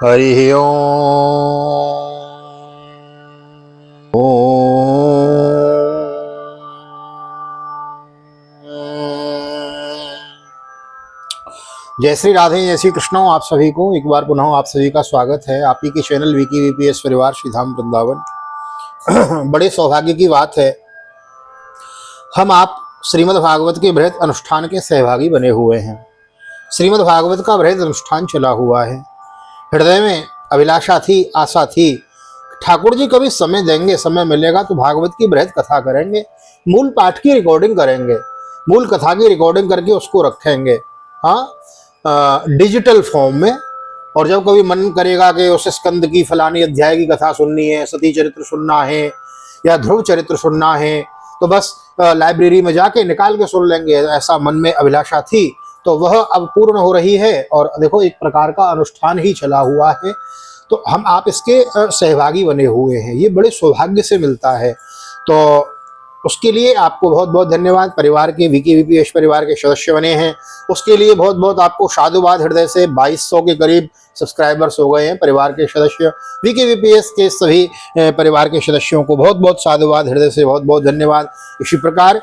हरि ओम। जय श्री राधे, जय श्री कृष्ण। आप सभी को एक बार पुनः आप सभी का स्वागत है आप ही के चैनल विकी वीपीएस परिवार श्री धाम वृंदावन। बड़े सौभाग्य की बात है, हम आप श्रीमद् भागवत के बृहद अनुष्ठान के सहभागी बने हुए हैं। श्रीमद् भागवत का बृहद अनुष्ठान चला हुआ है। हृदय में अभिलाषा थी, आशा थी, ठाकुर जी कभी समय देंगे, समय मिलेगा तो भागवत की बृहद कथा करेंगे, मूल पाठ की रिकॉर्डिंग करेंगे, मूल कथा की रिकॉर्डिंग करके उसको रखेंगे, हाँ, डिजिटल फॉर्म में। और जब कभी मन करेगा कि उस स्कंद की फलानी अध्याय की कथा सुननी है, सती चरित्र सुनना है या ध्रुव चरित्र सुनना है, तो बस लाइब्रेरी में जाके निकाल के सुन लेंगे। ऐसा मन में अभिलाषा थी तो वह अब पूर्ण हो रही है। और देखो, एक प्रकार का अनुष्ठान ही चला हुआ है, तो हम आप इसके सहभागी बने हुए हैं। ये बड़े सौभाग्य से मिलता है, तो उसके लिए आपको बहुत बहुत धन्यवाद। परिवार के विकी वीपीएस परिवार के सदस्य बने हैं, उसके लिए बहुत बहुत आपको साधुवाद। हृदय से 2200 के करीब सब्सक्राइबर्स हो गए हैं परिवार के सदस्य। विकी वीपीएस के सभी परिवार के सदस्यों को बहुत बहुत साधुवाद, हृदय से बहुत बहुत धन्यवाद। इसी प्रकार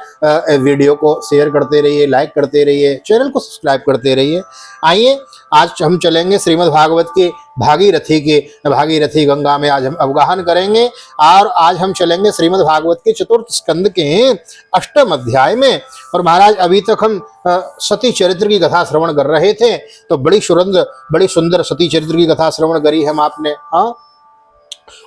वीडियो को शेयर करते रहिए, लाइक करते रहिए, चैनल को सब्सक्राइब करते रहिए। आइए, आज हम चलेंगे श्रीमद् भागवत के भागीरथी गंगा में आज हम अवगाहन करेंगे। और आज हम चलेंगे श्रीमद् भागवत के चतुर्थ स्कंद के 8वें अध्याय में। और महाराज, अभी तक हम सती चरित्र की कथा श्रवण कर रहे थे, तो बड़ी सुंदर सती चरित्र की कथा श्रवण करी हम आपने, हाँ।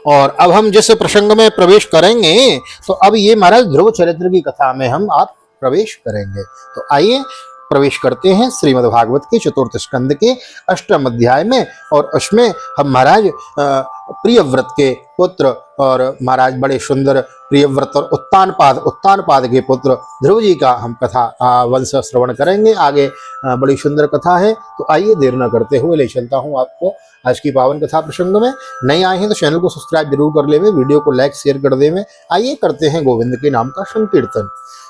और अब हम जिस प्रसंग में प्रवेश करेंगे, तो अब ये महाराज ध्रुव चरित्र की कथा में हम आप प्रवेश करेंगे। तो आइए प्रवेश करते हैं श्रीमद् भागवत के चतुर्थ स्कंद के 8वें अध्याय में। और उसमें हम महाराज प्रियव्रत के पुत्र और महाराज बड़े सुंदर प्रियव्रत और उत्तानपाद के पुत्र ध्रुव जी का हम कथा वंश श्रवण करेंगे। आगे बड़ी सुंदर कथा है, तो आइए देर न करते हुए ले चलता हूँ आपको आज की पावन कथा प्रसंग में। नहीं आए हैं तो चैनल को सब्सक्राइब जरूर कर लेवे, वीडियो को लाइक शेयर कर देवे। आइए करते हैं गोविंद के नाम का संकीर्तन।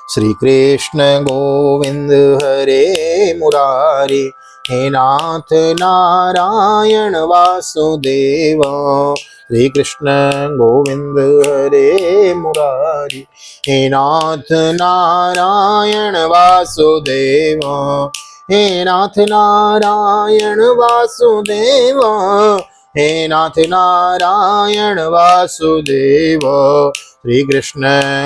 श्री कृष्ण गोविंद हरे मुरारी, हे नाथ नारायण वासुदेव। श्री कृष्ण गोविंद हरे मुरारी, हे नाथ नारायण वासुदेव। हे नाथ नारायण वासुदेव, हे नाथ नारायण वासुदेव। श्री कृष्ण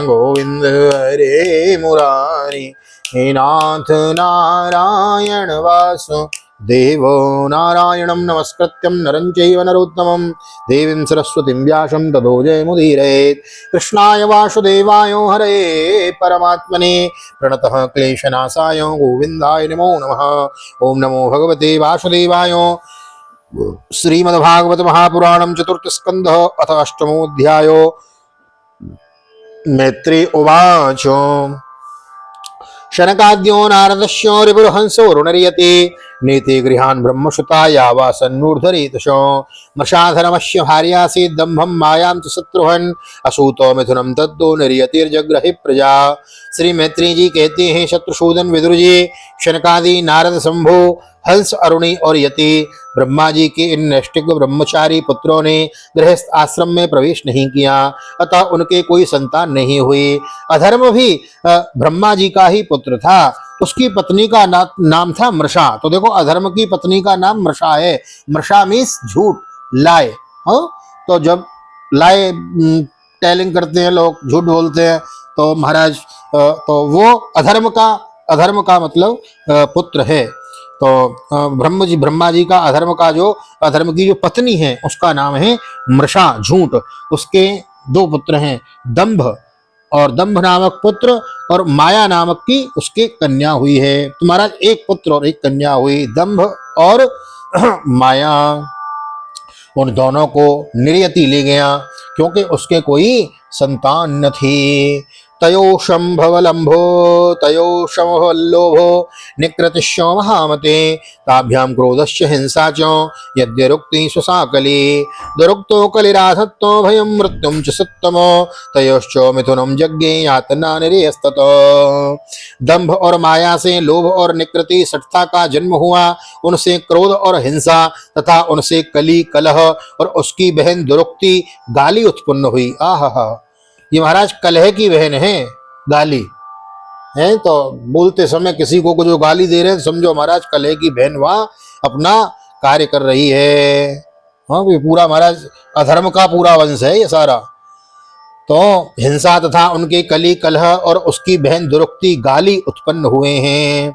गोविंद हरे मुरारी, हे नाथ नारायण वासुदेव। नारायणं नमस्कृत्यं नरं चैव नरोत्तमं, देवीं सरस्वतीं व्यासं ततो जयमुदीरयेत्। कृष्णाय वासुदेवाय हरये परमात्मने प्रणतः क्लेशनाशाय गोविन्दाय नमो नमः। ओं नमो भगवते वासुदेवाय। श्रीमद्भागवत महापुराणं चतुर्थ स्कंध अथ 8मोऽध्यायो। मैत्री उवाच। शनकाद्यो नारदस्यो रिपुर्हंसो रुणर्यते, नीति गृहान् ब्रह्मसुता यावासन्नूर्ध्वरेतशो। मृषाधर्मस्य भार्यासीत् दम्भं मायां च शत्रुहन्, असूतो मिथुनं तद्दो निर्यतिर्जग्रहे प्रजा। श्री मैत्री जी कहते हैं, शत्रुसूदन विदुर जी, शनकादि नारद शंभु, हंस, अरुणी और यति ब्रह्मा जी के इन नैष्ठिक ब्रह्मचारी पुत्रों ने गृहस्थ आश्रम में प्रवेश नहीं किया, अतः उनके कोई संतान नहीं हुई। अधर्म भी ब्रह्मा जी का ही पुत्र था, उसकी पत्नी का नाम था मृषा। तो देखो, अधर्म की पत्नी का नाम मृषा है। मृषा मीन्स झूठ, लाए। हाँ, तो जब लाए टेलिंग करते हैं लोग, झूठ बोलते हैं, तो महाराज तो वो अधर्म का मतलब पुत्र है। तो ब्रह्मा जी का अधर्म की जो पत्नी है उसका नाम है मृषा, झूठ। उसके 2 पुत्र हैं, दंभ और दंभ नामक पुत्र, और माया नामक की उसके कन्या हुई है। तो महाराज एक पुत्र और एक कन्या हुई, दंभ और माया। उन दोनों को निर्यति ले गया क्योंकि उसके कोई संतान न थी। तयोशंभवलंभो तयोशमवल्लोभो निकृतिश्च महामते ताभ्यां क्रोधश्च हिंसा च यद्यरुक्ति स्वसाकली दुरुक्तो कलिराधत्तो भयं मृत्युं च सत्तमो तयोश्च मिथुनं यज्ञे यातना निरेस्ततो। दंभ और माया से लोभ और निकृति सठता का जन्म हुआ, उनसे क्रोध और हिंसा तथा उनसे कली कलह और उसकी बहन दुरुक्ति गाली उत्पन्न हुई। आहा, ये महाराज कलह की बहन है गाली है, तो बोलते समय किसी को जो गाली दे रहे हैं समझो महाराज कलह की बहन वहां अपना कार्य कर रही है। हाँ, ये पूरा महाराज अधर्म का पूरा वंश है ये सारा। तो हिंसा तथा उनके कली कलह और उसकी बहन दुरुक्ति गाली उत्पन्न हुए हैं।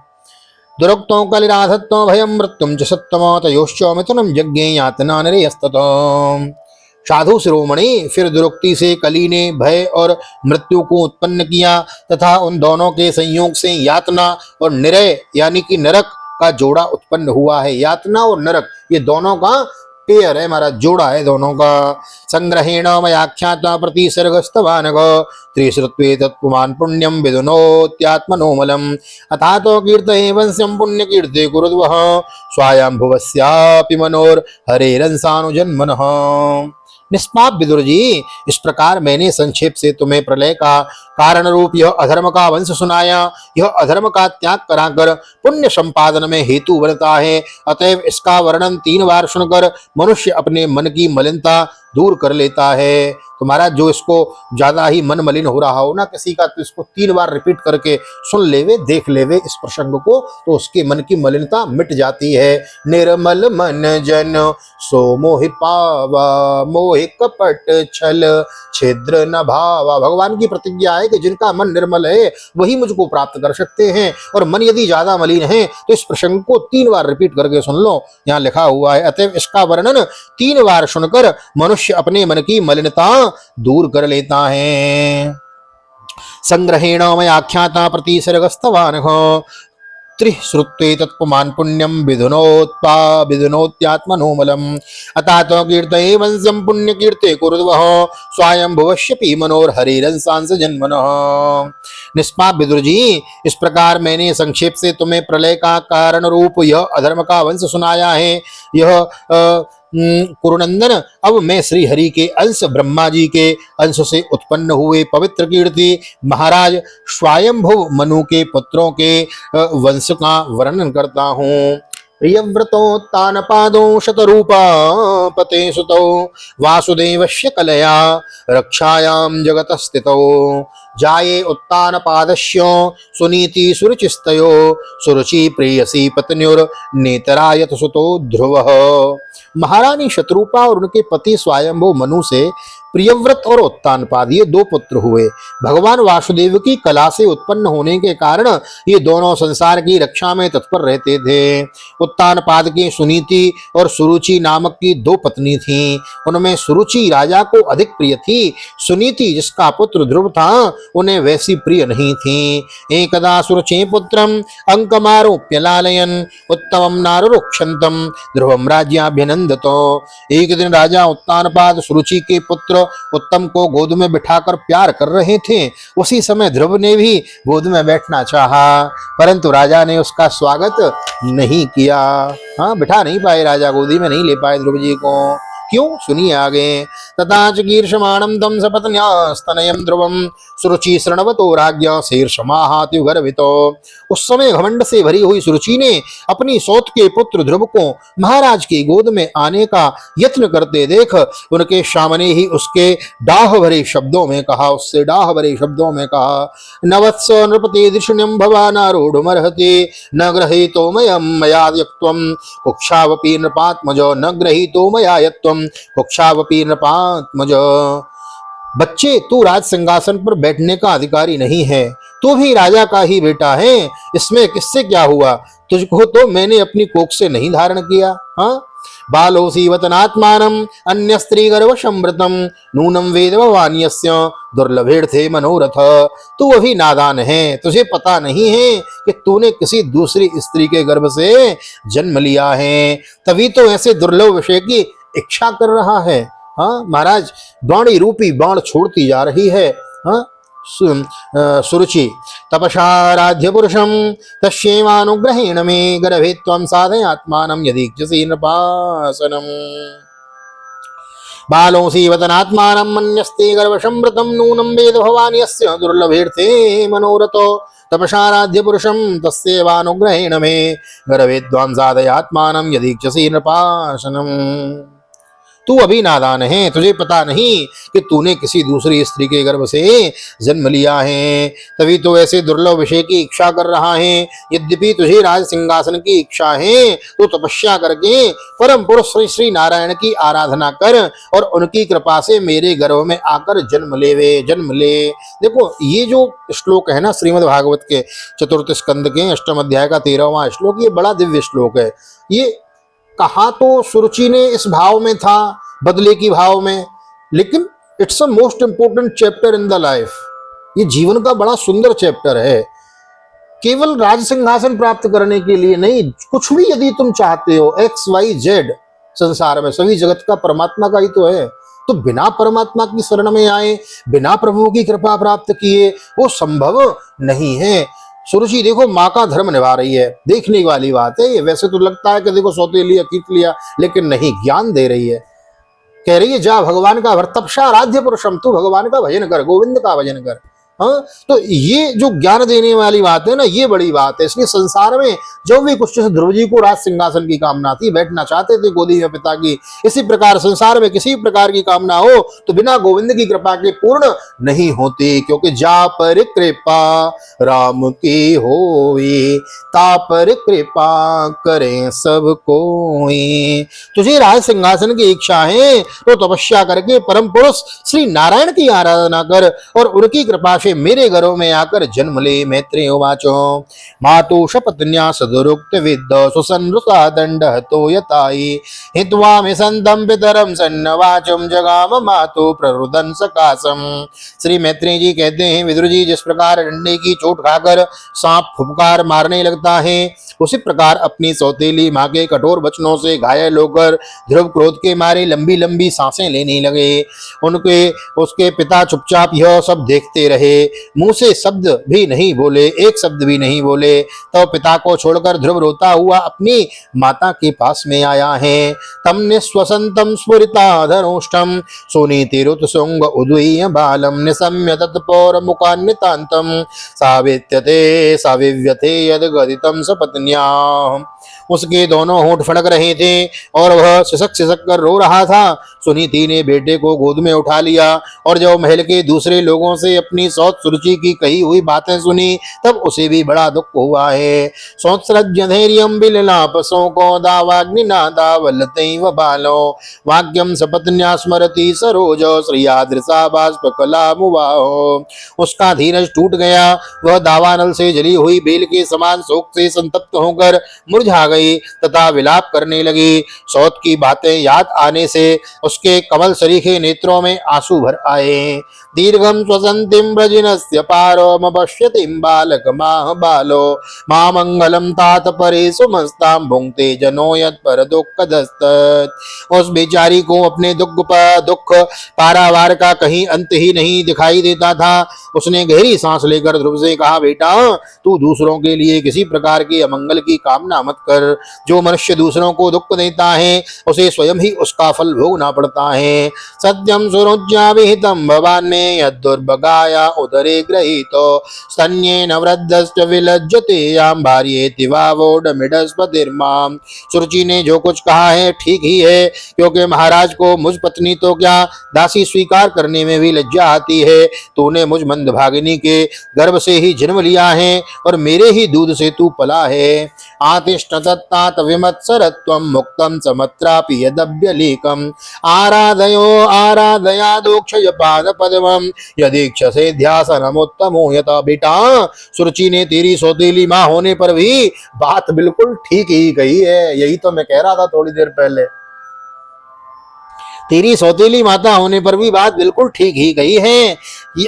दुरुक्तों कलिराधत्तो भयं मृत्युं च सत्तमो तयोश्च मिथुनं यज्ञे यातना निरयस्ततो। साधु शिरोमणि, फिर दुरुक्ति से कली ने भय और मृत्यु को उत्पन्न किया तथा उन दोनों के संयोग से यातना और निरय यानी कि नरक का जोड़ा उत्पन्न हुआ है। यातना और नरक ये दोनों का पेयर है, हमारा जोड़ा है दोनों का। संग्रहेण मयाख्याता प्रतिसर्गस्तवानग त्रिश्रुत्वे तत्पुमान् पुण्यं विदुनोत्यात्मनोमलम् अथा तो कीर्तये वंश्यं पुण्य कीर्ते कुरुद्वः स्वायंभुवस्यापि मनोर हरेरंसानुजन्मनः। निष्पाप विदुर जी, इस प्रकार मैंने संक्षेप से तुम्हें प्रलय का कारण रूप यह अधर्म का वंश सुनाया। यह अधर्म का त्याग कराकर पुण्य संपादन में हेतु बनता है। अतएव इसका वर्णन 3 बार सुनकर मनुष्य अपने मन की मलिनता दूर कर लेता है। तो महाराज जो इसको ज्यादा ही मन मलिन हो रहा हो ना किसी का, तो इसको 3 बार रिपीट करके सुन लेवे, देख लेवे इस प्रसंग को, तो उसके मन की मलिनता मिट जाती है। निर्मल मन जन सो मोहि पावा मोहि कपट छल छिद्र न भावा। भगवान की प्रतिज्ञा है कि जिनका मन निर्मल है वही मुझको प्राप्त कर सकते हैं, और मन यदि ज्यादा मलिन है तो इस प्रसंग को 3 बार रिपीट करके सुन लो, यहाँ लिखा हुआ है। अतएव इसका वर्णन 3 बार सुनकर मनुष्य अपने मन की मलिनता दूर कर लेता है। संग्रहेण मयाख्याता प्रतिसर्गस्तवानः त्रिश्रुत्वे तत्पुमान् पुण्यं विदुनोत्यात्मनोमलम् अतातो कीर्तये वंश्यं पुण्य कीर्ते कुरुद्वः स्वायंभुवस्यापि मनोर हरिरंसांस जन्मनः। निष्पाप विदुर जी, इस प्रकार मैंने संक्षेप से तुम्हें प्रलय का कारण रूप यह अधर्म का वंश सुनाया है। यह कुरुनंदन, अब मैं श्री हरि के अंश ब्रह्मा जी के अंश से उत्पन्न हुए पवित्र कीर्ति महाराज स्वयंभुव मनु के पुत्रों के वंश का वर्णन करता हूँ। प्रियव्रतोत्तानपादो शतरूपा पते सुतौ वासुदेवस्य कलया रक्षायां जगतस्थितौ जाये उत्तानपादस्य सुनीति सुरुचिस्तयो सुरुचि प्रेयसी पत्न्युर नेतरायत सुतो ध्रुवः। महारानी शत्रुपा और उनके पति स्वयंभुव मनु से प्रियव्रत और उत्तानपाद ये 2 पुत्र हुए। भगवान वासुदेव की कला से उत्पन्न होने के कारण ये दोनों संसार की रक्षा में तत्पर रहते थे। उत्तानपाद की सुनीति और सुरुचि नामक की 2 पत्नी थीं। उनमें सुरुचि राजा को अधिक प्रिय थी। सुनीति जिसका पुत्र ध्रुव था उन्हें वैसी प्रिय नहीं थी। एकदा सुरुचि पुत्रम अंकमारोप्य लालयन उत्तमं नारुरुक्षन्तम ध्रुवम राज्याभ्यनंदतो। एक दिन राजा उत्तानपाद सुरुचि के पुत्र उत्तम को गोद में बिठाकर प्यार कर रहे थे। उसी समय ध्रुव ने भी गोद में बैठना चाहा, परंतु राजा ने उसका स्वागत नहीं किया। हाँ, बिठा नहीं पाए, राजा गोदी में नहीं ले पाए ध्रुव जी को। क्यों, सुनिए आगे। तथा च कीर्षमाणं तं सपत्न्यास्तनयं ध्रुवं सुरुचि शृण्वतो राज्ञा शीर्षमाहात्युः गर्वितो। उस समय घमंड से भरी हुई सुरुचि ने अपनी सौत के पुत्र ध्रुव को महाराज की गोद में आने का यत्न करते देख उनके सामने ही उसके डाह भरे शब्दों में कहा, नवत्स नृपते दृशुन्यं भवानारूढमर्हति न गृहीतो मया यत्त्वं कुक्षावपि नृपात्मजो न गृहीतो मया यत्त्वं कुक्षावपि नृपात्मज। बच्चे, तू राज सिंहासन पर बैठने का अधिकारी नहीं है, तू भी राजा का ही बेटा है। इसमें किससे क्या हुआ, तुझको तो मैंने अपनी कोख से नहीं धारण किया। हाँ, बालोसी वतनात्मानम अन्य स्त्री गर्भ समृतम नूनम वेद भवान्यस्य दुर्लभेर्थे मनोरथ। तू अभी नादान है, तुझे पता नहीं है कि तूने किसी दूसरी स्त्री के गर्भ से जन्म लिया है, तभी तो ऐसे दुर्लभ विषय की इच्छा कर रहा है। हाँ महाराज, बाणी रूपी बाण छोड़ती जा रही है। हाँ, सुरुचि तपसाराध्य पुरुषम तस्यैवानुग्रहेण मे गर्भे त्वं साधयात्मानं यदीक्षसि नृपासनम् बालोऽसि वदनात्मानं मन्यस्ते गर्भसंवृतं नूनं वेद भवानि यस्य दुर्लभेऽर्थे मनोरथो तपसाराध्य पुरुषं तस्यैवानुग्रहेण मे गर्भे त्वं साधयात्मानं यदीक्षसि नृपासनम्। तू अभी नादान है, तुझे पता नहीं कि तूने किसी दूसरी स्त्री के गर्भ से जन्म लिया है, तभी तो ऐसे दुर्लभ विषय की इच्छा कर रहा है। यद्यपि तुझे राज सिंहासन की इच्छा है तो तपस्या करके परम पुरुष श्री श्री नारायण की आराधना कर और उनकी कृपा से मेरे गर्भ में आकर जन्म ले। देखो ये जो श्लोक है ना श्रीमद् भागवत के चतुर्थ स्कंद के अष्टम अध्याय का 13वां श्लोक, ये बड़ा दिव्य श्लोक है। ये कहा तो सुरुचि ने इस भाव में था, बदले की भाव में, लेकिन it's a most important chapter in the life. ये जीवन का बड़ा सुंदर चैप्टर है। केवल राज सिंहासन प्राप्त करने के लिए नहीं, कुछ भी यदि तुम चाहते हो, एक्स वाई जेड संसार में सभी जगत का परमात्मा का ही तो है, तो बिना परमात्मा की शरण में आए, बिना प्रभु की कृपा प्राप्त किए वो संभव नहीं है। सुरुचि देखो माँ का धर्म निभा रही है, देखने वाली बात है ये। वैसे तो लगता है कि देखो सौते लिया खींच लिया, लेकिन नहीं, ज्ञान दे रही है। कह रही है जा भगवान का तपसा आराध्य पुरुषम, तू भगवान का भजन कर, गोविंद का भजन कर। हाँ, तो ये जो ज्ञान देने वाली बात है ना, ये बड़ी बात है। इसलिए संसार में जो भी कुछ, जैसे ध्रुव जी को राज सिंहासन की कामना थी, बैठना चाहते थे गोदी में पिता की, इसी प्रकार संसार में किसी प्रकार की कामना हो तो बिना गोविंद की कृपा के पूर्ण नहीं होती, क्योंकि जा पर कृपा राम की होई, ता पर कृपा करें सब कोई। तुझे राज सिंहासन की इच्छा है तो तपस्या करके परम पुरुष श्री नारायण की आराधना कर और उनकी कृपा से मेरे घरों में आकर जन्म ले। मैत्रेय उवाचो मातु शपथन्या सदुरुक्त विद्ध सुसंरुता दंड हतो यताई हित्वा में संतम पितरम सन्नवाचम जगाम मातु प्ररुदन सकासम। श्री मैत्रेय जी कहते हैं, विदुर जी जिस प्रकार डंडे की चोट खाकर सांप फुफकार मारने लगता है, उसी प्रकार अपनी सौतेली माँ के कठोर वचनों से घायल होकर ध्रुव क्रोध के मारे लंबी लंबी सांसें लेने लगे। उसके पिता चुपचाप यह सब देखते रहे, मुंह से शब्द भी नहीं बोले, एक शब्द भी नहीं बोले। तो पिता को छोड़कर ध्रुव रोता हुआ अपनी माता के पास में आया है। तम निस्वसंतम स्फुरिता धनुष्टम सुनीतिरुत सुंग उद्वीय बालम निशम्य तत्पौर मुखान्वितांतम सावित्यते साविव्यते यद गदितम सपत्न्या। उसके दोनों होंठ फड़क रहे थे और वह सिसक सिसक कर रो रहा था। सुनीति ने बेटे को गोद में उठा लिया और जब महल के दूसरे लोगों से अपनी सौत सुरुचि की कही हुई बातें सुनी, तब उसे भी बड़ा दुख हुआ है। सौत्सृज्य धैर्यम बिललापसों को दावाग्निना दावलतैव बालो वाक्यम सपत्न्या स्मरति सरोज श्रियादृशा बाष्पकला मुवाहो। उसका धीरज टूट गया, वह दावानल से जली हुई बेल के समान शोक से संतप्त होकर मुरझा गई तथा विलाप करने लगी। सौत की बातें याद आने से उसके कमल सरीखे नेत्रों में आंसू भर आए। दीर्घम स्वसंतिम ब्रजिनस्य पारोमपश्यतिम बालक माह बालो मां मंगलम तात परे सुमस्ताम भुंक्ते जनो यत् पर दुख दस्तत। उस बेचारी को अपने दुख पारावार का कहीं अंत ही नहीं दिखाई देता था। उसने गहरी सांस लेकर ध्रुव से कहा, बेटा तू दूसरों के लिए किसी प्रकार के अमंगल की कामना मत कर। जो मनुष्य दूसरों को दुख देता है उसे स्वयं ही उसका फल भोगना पड़ता है। सत्यम सुरुच्या विहितम भवान में यद्दुर्भगाया उदरे गृहीतो स्तन्येन वृद्धश्च विलज्जते याम भार्येति वावोडमिडस्पतिर्माम। सुरुचि ने जो कुछ कहा है ठीक ही है, क्योंकि महाराज को मुझ पत्नी तो क्या दासी स्वीकार करने में भी लज्जा आती है। तूने मुझ मंदभागिनी के गर्भ से ही जन्म लिया है और मेरे ही दूध से तू पला है। आतिष्ठ तत्तात विमत्सरत्वं मुक्तं समत्रापि यदभ्यलीकम् आराधयो आराधयादोक्षय पादपद्मं यदीक्षसे ध्यासनमुत्तमो यथा। बेटा सुरुचि ने तेरी सौतेली माँ होने पर भी बात बिल्कुल ठीक ही कही है। यही तो मैं कह रहा था थोड़ी देर पहले, तेरी सौतेली माता होने पर भी बात बिल्कुल ठीक ही कही है।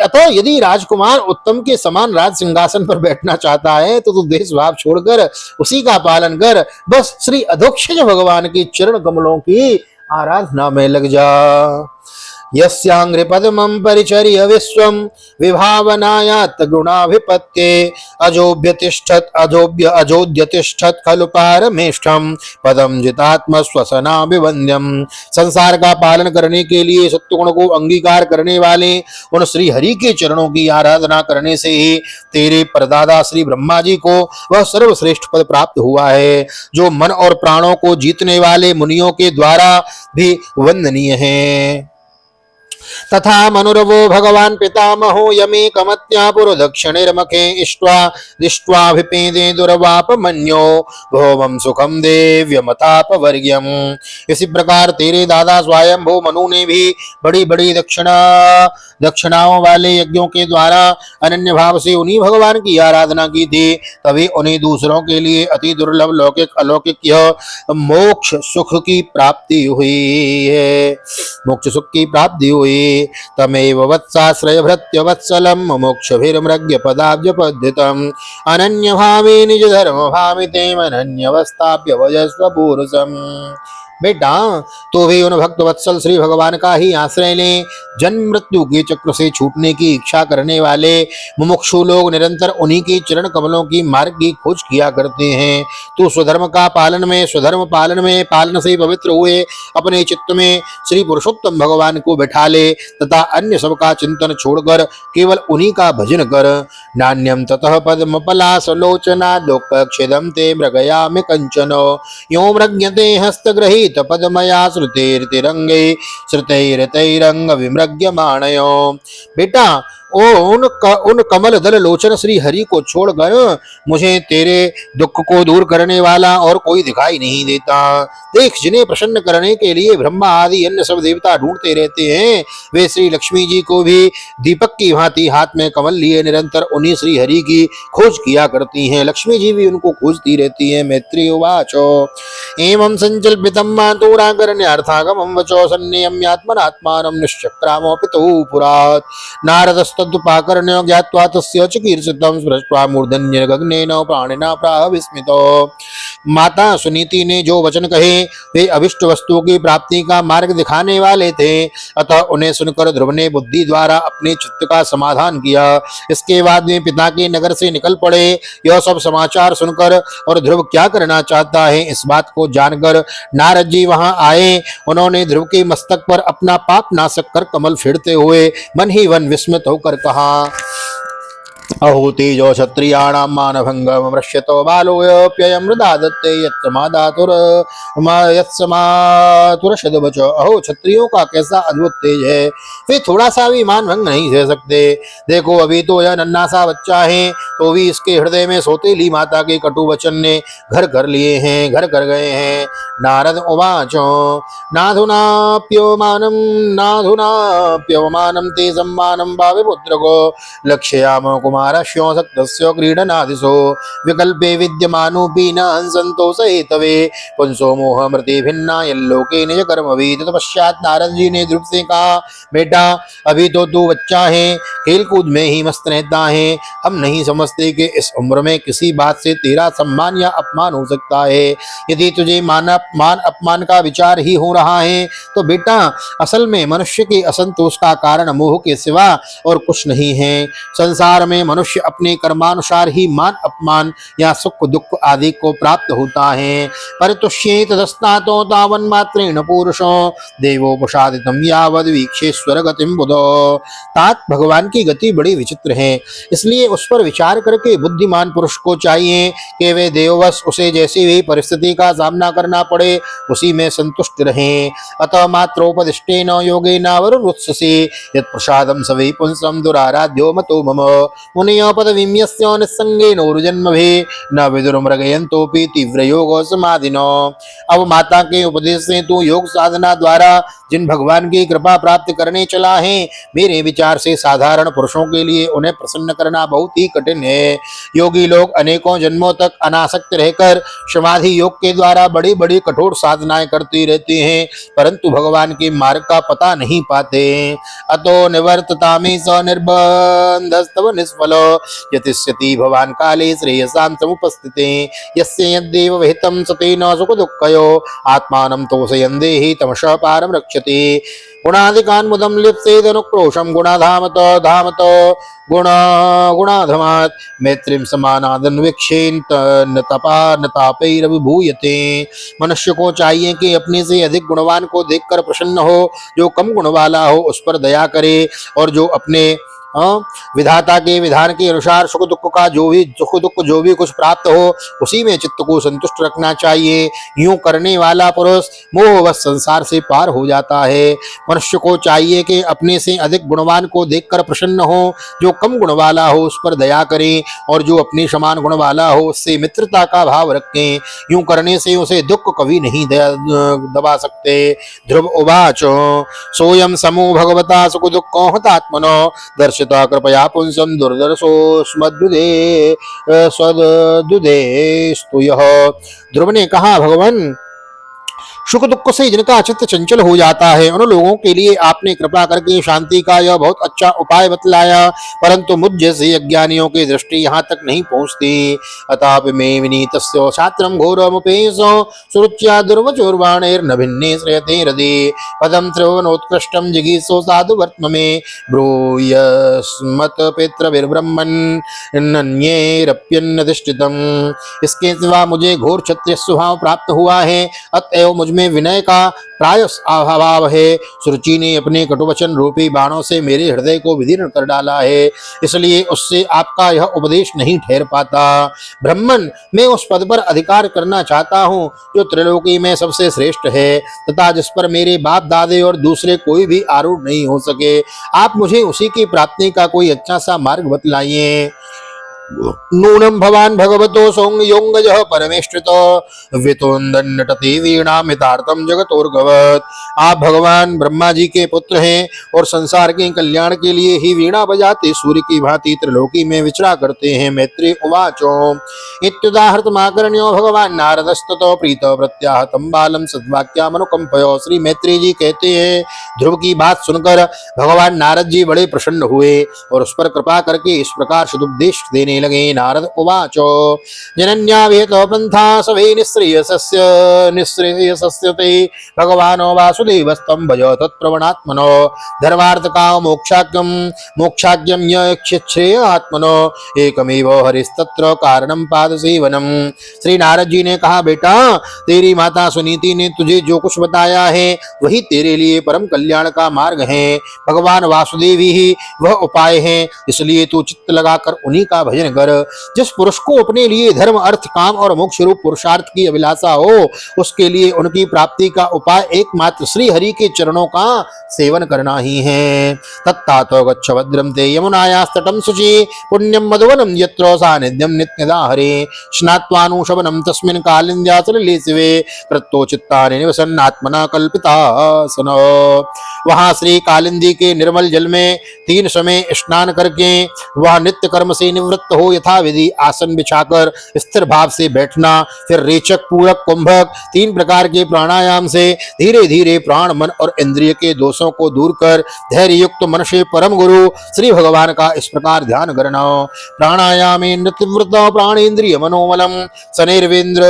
अतः यदि राजकुमार उत्तम के समान राज सिंहासन पर बैठना चाहता है तो तू देश भाव छोड़कर उसी का पालन कर। बस श्री अधोक्षज भगवान के चरण कमलों की आराधना में लग जा। यस्यांघ्रिपद्मं परिचर्य विश्वं विभावनायात् गुणाभिपत्ये अजोद्यतिष्ठत् खलु पारमेष्ठं पदम जितात्म स्वसनाभिवन्द्यम। संसार का पालन करने के लिए सत्वगुण को अंगीकार करने वाले उन श्री हरि के चरणों की आराधना करने से ही तेरे परदादा श्री ब्रह्मा जी को वह सर्वश्रेष्ठ पद प्राप्त हुआ है, जो मन और प्राणों को जीतने वाले मुनियों के द्वारा भी वंदनीय है। तथा मनुरवो भगवान पितामहो यमेकमत्या पुरदक्षिणैर्मुखे इष्ट्वा दृष्ट्वाभिपेदे दुर्वापमन्यो भौमं सुखं देव्यमतापवर्ग्यम्। इसी प्रकार तेरे दादा स्वयंभू मनु ने भी बड़ी बड़ी दक्षिणाओं वाले यज्ञों के द्वारा अनन्य भाव से उन्हीं भगवान की आराधना की थी, तभी उन्हें दूसरों के लिए अति दुर्लभ लौकिक अलौकिक यह मोक्ष सुख की प्राप्ति हुई है, मोक्ष सुख की प्राप्ति हुई। तमेव वत्साश्रय भृत्य वत्सलम मोक्षभिर्मृग्य पदाब्जपद्धितम् अनन्य भावे निज धर्म भाविते अनन्यवस्थाप्य वजस्व पुरुषम्। बेटा तो भी उन भक्त वत्सल श्री भगवान का ही आश्रय ले। जन्म मृत्यु के चक्र से छूटने की इच्छा करने वाले मुमुक्षु लोग निरंतर उन्हीं के चरण कमलों की मार्ग की खोज किया करते हैं। तू स्वधर्म पालन में पालन से पवित्र हुए अपने चित्त में श्री पुरुषोत्तम भगवान को बैठा ले तथा अन्य सबका चिंतन छोड़कर केवल उन्हीं का भजन कर। नान्यम ततः पद्म पलासलोचना लोकक्षिदं ते मृगयामि कंचन यो मृग्यते हस्तग्रहीत पद्मया श्रुतैरंग विमृग्यमाणयो। बेटा उन कमल दल लोचन श्री हरि को छोड़कर मुझे तेरे दुख को दूर करने वाला और कोई दिखाई नहीं देता। देख, जिन्हें प्रसन्न करने के लिए ब्रह्मा आदि अन्य सब देवता ढूंढते रहते हैं, वे श्री लक्ष्मी जी को भी दीपक की भांति हाथ में कमल लिए निरंतर उन्हीं श्री हरि की खोज किया करती हैं। लक्ष्मी जी भी उनको खोजती रहती हैं। मैत्री उवाचो एवं संकल्पितं मातुराकरण्यार्थागमं वचो सन्नियम्यात्मनात्मानं निश्चक्रामो पितुः पुरात्। नारदस्तदुपाकर्ण्यो ज्ञात्वा तस्य चिकीर्षितं स्पृष्ट्वा मूर्धन्य गगनेन प्राणिना प्राह विस्मितो। माता सुनीति ने जो वचन कहे वे अभिष्ट वस्तुओं की प्राप्ति का मार्ग दिखाने वाले थे, अतः उन्हें सुनकर ध्रुव ने बुद्धि द्वारा अपने चित्त का समाधान किया। इसके बाद वे पिता के नगर से निकल पड़े। यह सब समाचार सुनकर और ध्रुव क्या करना चाहता है इस बात को जानकर नारद जी वहां आए। उन्होंने ध्रुव के मस्तक पर अपना पाप नाशक कर कमल फेरते हुए मन ही मन विस्मित होकर कहा, अहो तेजो क्षत्रियाणां मानभंगमृष्यतो बालोऽप्ययं मृदा दत्ते यत्समातुरशदवच। अहो, क्षत्रियों का कैसा अद्भुत तेज है, वे थोड़ा सा भी मान भंग नहीं सह सकते। देखो, अभी तो यह नन्हा सा बच्चा है, तो भी इसके हृदय में सौतेली माता के कटु वचन ने घर कर गए हैं। नारद उवाचो नाधुनाप्यवमानं ते सम्मानं भावे पुत्रको लक्ष्यामो कुमारस्यो सक्तस्यो क्रीडनादिशो विकल्पे विद्यमानोऽपि न हंसन्तो सहेतवे पुंसो मोह मृति भिन्ना यल्लोके निज कर्मवि। तत्पश्चात नारद जी ने ध्रुव से कहा, बेटा अभी तो तू बच्चा है, खेल कूद में ही मस्त रहता है। हम नहीं समझते कि इस उम्र में किसी बात से तेरा सम्मान या अपमान हो सकता है। यदि तुझे मान अपमान का विचार ही हो रहा है तो बेटा असल में मनुष्य के असंतोष का कारण मोह के सिवा और कुछ नहीं है। संसार में मनुष्य अपने कर्मानुसार ही मान अपमान या सुख दुख आदि को प्राप्त होता है। परितुष्येत दस्तातो तावन् मात्रेण पुरुषो देवोपसादितं यावद् वीक्षेश्वर गतिं बुधो। तात भगवान की गति बड़ी विचित्र है, इसलिए उस पर विचार करके बुद्धिमान पुरुष को चाहिए कि वे देववश उसे जैसी भी परिस्थिति का सामना करना पड़े उसी में संतुष्ट रहें। अतः मात्रोपदिष्टेन योगेन वरुरुत्ससे यत्प्रसादं सवै पुंसं दुराराध्यो मतो मम मुनियो पदवीं यस्य निस्संगेन उर्जन्मभि न विदुर्मृगयन्तोऽपि तीव्र योग समाधिनो। अब माता के उपदेश से तू योग साधना द्वारा जिन भगवान की कृपा प्राप्त करने चला है, मेरे विचार से साधारण पुरुषों के लिए उन्हें प्रसन्न करना बहुत ही कठिन है। योगी लोग अनेकों जन्मों तक अनासक्त रहकर समाधि योग के द्वारा बड़ी बड़ी कठोर साधनाएं करते रहते हैं, परंतु भगवान के मार्ग का पता नहीं पाते। अतो निवर्ततामि स निर्बंधस्तव निस्पृह फल यतिष्यति भवान् काले श्रेयसां समुपस्थिते यस्य यद्देव विहितं सतेन सुख दुःखयो आत्मानं तोषयन् देहि तमसः पारं रक्षति गुणाधिकान् मुदं लिप्सेदनुक्रोशं गुणाधामत धामत गुण गुणाधमात् मैत्रीं समानादन्वीक्षेन न तपा न तापैरभिभूयते। मनुष्य को चाहिए कि अपने से अधिक गुणवान को देखकर प्रसन्न हो, जो कम गुण वाला हो उस पर दया करे और जो अपने विधाता के विधान के अनुसार सुख दुख जो भी कुछ प्राप्त हो उसी में चित्त को संतुष्ट रखना चाहिए। यूं करने वाला पुरुष मोहवश संसार से पार हो जाता है। मनुष्य को चाहिए कि अपने से अधिक गुणवान को देखकर प्रसन्न हो, जो कम गुण वाला हो उस पर दया करें और जो अपने समान गुण वाला हो उससे मित्रता का भाव रखें। यूं करने से उसे दुख कभी नहीं दबा सकते। ध्रुव उवाच सोयम समो भगवता सुख दुःखो हतात्मनो दर्शता कृपया पुंसम दुर्दर्शोस्मद्दुदे स्वदुदे स्तुयः। ध्रुव ने कहा, भगवान सुख दुख से जिनका चित्त चंचल हो जाता है उन लोगों के लिए आपने कृपा करके शांति का यह बहुत अच्छा उपाय बतलाया, परंतु मुझ जैसे अज्ञानियों की दृष्टि यहाँ तक नहीं पहुँचती। अताप में विनीतस्य छात्रम घोरमुपेशो सुरुच्या दुर्वचोर्वाणैर्न भिन्ने श्रेयते हृदि पदम त्रिभुवनोत्कृष्टम जिगीषो साधु वर्त्म में ब्रूयस्मत् पितृभिर्ब्रह्मन् नन्येरप्यन्नधिष्ठितम्। इसके सिवा मुझे घोर क्षत्रिय स्वभाव प्राप्त हुआ है, अतएव मुझ में विनय का प्राय अभाव है। सुरुचि ने अपने कटुवचन रूपी बाणों से मेरे हृदय को विदीर्ण कर डाला है, इसलिए उससे आपका यह उपदेश नहीं ठहर पाता। ब्राह्मण, मैं उस पद पर अधिकार करना चाहता हूँ जो त्रिलोकी में सबसे श्रेष्ठ है तथा जिस पर मेरे बाप दादे और दूसरे कोई भी आरूढ़ नहीं हो सके। आप मुझे उसी की प्राप्ति का कोई अच्छा सा मार्ग बतलाइए। नूनम भवान भगवतो संयोगजः परमेष्ठितो वितोन्दन्नटति वीणामितार्थम जगतोर्गवत्। आप भगवान ब्रह्मा जी के पुत्र हैं और संसार के कल्याण के लिए ही वीणा बजाते सूर्य की भांति त्रिलोकी में विचरा करते हैं। मैत्री उवाचो इत्युदाहृतमाकर्ण्यो भगवान नारदस्ततो प्रीतो प्रत्याहतं बालं सद्वाक्यामनुकंपयो। श्री मैत्री जी कहते हैं, ध्रुव की बात सुनकर भगवान नारद जी बड़े प्रसन्न हुए और उस पर कृपा करके इस प्रकार सदुपदेश देने लगे। नारद उवाचो जनन्या वेतो पंथा सवे निःश्रेयसस्य ते भगवानो वासुदेवस्तं भज तत्प्रवणात्मनो धर्मार्थ काम मोक्षाज्ञम यक्षेय आत्मनो एकमेव हरिस्तत्र कारणम पाद सेवनम। श्री नारद जी ने कहा, बेटा तेरी माता सुनीति ने तुझे जो कुछ बताया है वही तेरे लिए परम कल्याण का मार्ग है। भगवान वासुदेव ही वह उपाय है, इसलिए तू चित्त लगाकर उन्हीं का भजन कर। जिस पुरुष को अपने लिए धर्म अर्थ काम और मोक्ष रूप पुरुषार्थ की अभिलाषा हो उसके लिए उनकी प्राप्ति का उपाय एकमात्र श्री हरि के चरणों का सेवन करना ही है। तत्तातो गच्छ भद्रम ते यमुनायास्तटं शुचि पुण्यम मधुवनम यत्र सानिध्यम नित्यदा हरे स्नात्वानुशवनम तस्मिन् कालिन्द्यासलिले शिवे कृतो चित्तानि निवसन्नात्मना कल्पितासन। वहां श्री कालिंदी के निर्मल जल में 3 समय स्नान करके वह नित्य कर्म से निवृत्त हो यथा विधि आसन बिछाकर स्थिर भाव से बैठना, फिर रेचक पूरक कुंभक 3 प्रकार के प्राणायाम से धीरे धीरे प्राण मन और इंद्रिय के दोषों को दूर कर धैर्य युक्त मन से परम गुरु श्री भगवान का इस प्रकार ध्यान करना। प्राणायामे नृत्यवृत प्राणेन्द्रिय मनोमलम शनैर्वेन्द्र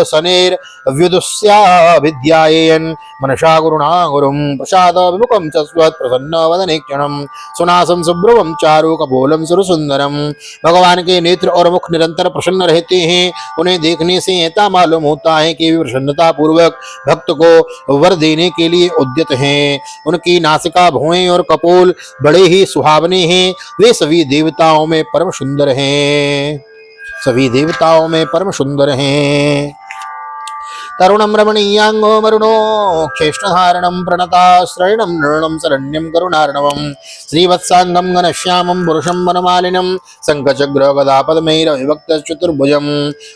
शनैर्व्युदुस्याभिध्यायेन मनसा गुरुणा गुरुम प्रसाद विमुखम चस्वत् प्रसन्न वदने क्षणम सुनासं सुब्रवम चारु कपोलम सुरसुंदरम। भगवान के नेत्र और मुख निरंतर प्रसन्न रहते हैं। उन्हें देखने से ऐसा मालूम होता है कि वे प्रसन्नता पूर्वक भक्त को वर देने के लिए उद्यत हैं। उनकी नासिका भौहें और कपोल बड़े ही सुहावने हैं। वे सभी देवताओं में परम सुंदर हैं, सभी देवताओं में परम सुंदर हैं। तरुणम रमणीयांगो मरुणो क्षेष्टधारणम प्रणताश्रयणम नृणम शरण्यम करुणार्णवम श्रीवत्सांगम घनश्यामम पुरुषम वनमालिनम शंखचक्र गदा पद्मैर विभक्त चतुर्भुजम।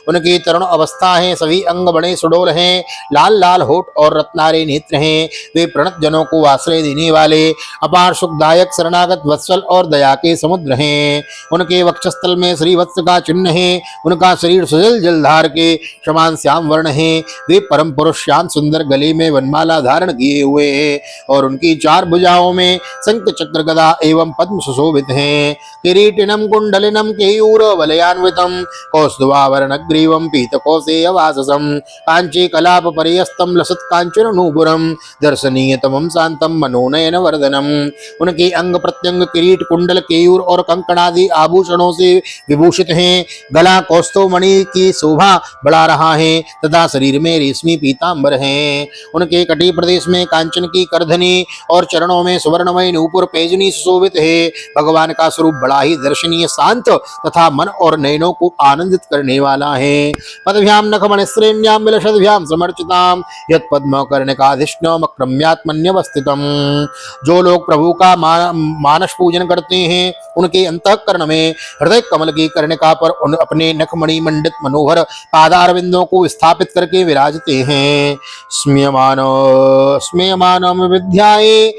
उनकी तरुण अवस्था है, सभी अंग बड़े सुडोल हैं, लाल लाल होठ और रत्नारे नेत्र हैं। वे प्रणत जनों को आश्रय देने वाले अपार सुखदायक शरणागत वत्सल और दया के समुद्र हैं। उनके वक्षस्थल में श्रीवत्स का चिन्ह है। उनका शरीर सुजल जलधार के समान श्याम वर्ण है। वे परम पुरुष श्याम सुंदर गले में वनमाला धारण किए हुए हैं और उनकी 4 भुजाओं में शंख चक्र गदा एवं पद्म सुशोभित हैं। किरीटिनम कुंडलिनम केयूर वलयान्वितम कौस्तुभावरणग्रीवम पीतकौसेयवाससं कांची कलाप परियस्तम लसत कांचन नूपुरम दर्शनीयतमं शांतम मनोनयन वर्धनम। उनके अंग प्रत्यंग किरीट कुंडल केयूर और कंकणादि आभूषणों से विभूषित हैं। गला कौस्तुभ मणि की शोभा बढ़ा रहा है तथा शरीर में रेशमी पीतांबर हैं। उनके कटी प्रदेश में कांचन की करधनी और चरणों में सुवर्णमय नूपुर पैजनी सुशोभित है। भगवान का स्वरूप बड़ा ही दर्शनीय, शांत तथा मन और नयनों को आनंदित करने वाला है। पदभ्याम नखमण श्रेण्याम विलसद्भ्याम समर्चिताम यत् पद्म कर्णिकाधिष्णम क्रम्यात्मन्यवस्थितम। जो लोग प्रभु का मानस पूजन करते हैं उनके अंतःकरण में हृदय कमल की कर्णिका पर अपने नखमणि मंडित मनोहर पादारविंदों को स्थापित करके विराजते हैं। स्मेयमानम विद्याये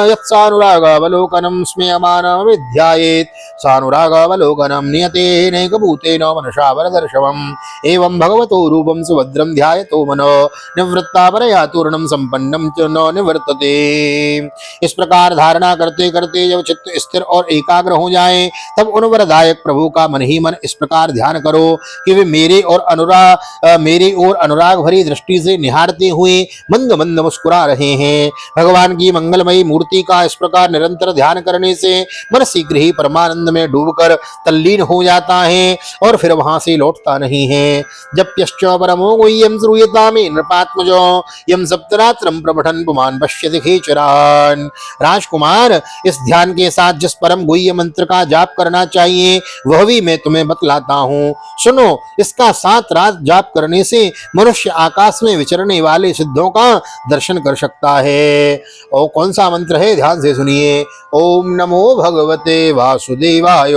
यत्सानुरागावलोकनम स्मेयमानम विद्यायेत् सानुरागावलोकनम नियते नैकभूतेन मनसा वरदर्शवम् एवं भगवतो रूपं सुभद्रं ध्यायतो मनो निवृत्ता परया तूर्णं संपन्नं च न निवर्तते। इस प्रकार धारणा करते करते जब चित्त स्थिर और एकाग्र हो जाए तब उन वरदायक प्रभु का मन ही मन इस प्रकार ध्यान करो कि वे मेरी ओर अनुराग भरी दृष्टि से निहारते हुए मंद मंद मुस्कुरा रहे हैं। भगवान की मंगलमयी मूर्ति का इस प्रकार निरंतर ध्यान करने से मन शीघ्र ही परमानंद में डूबकर तल्लीन हो जाता है और फिर वहां से लौटता नहीं है। जप्यश्च परमो गुह्यं श्रूयता मे नृपात्मजो यम सप्तरात्रं प्रपठन् पुमान् पश्यति खेचरान्। राजकुमार, इस ध्यान के साथ जिस परम गुह्य मंत्र का जाप करना चाहिए वह भी मैं तुम्हें बतलाता हूँ। सुनो, इसका 7 रात जाप करने से मनुष्य आकाश में विचरने वाले सिद्धों का दर्शन कर सकता है। और कौन सा मंत्र है, ध्यान से सुनिए। ओम नमो भगवते वासुदेवाय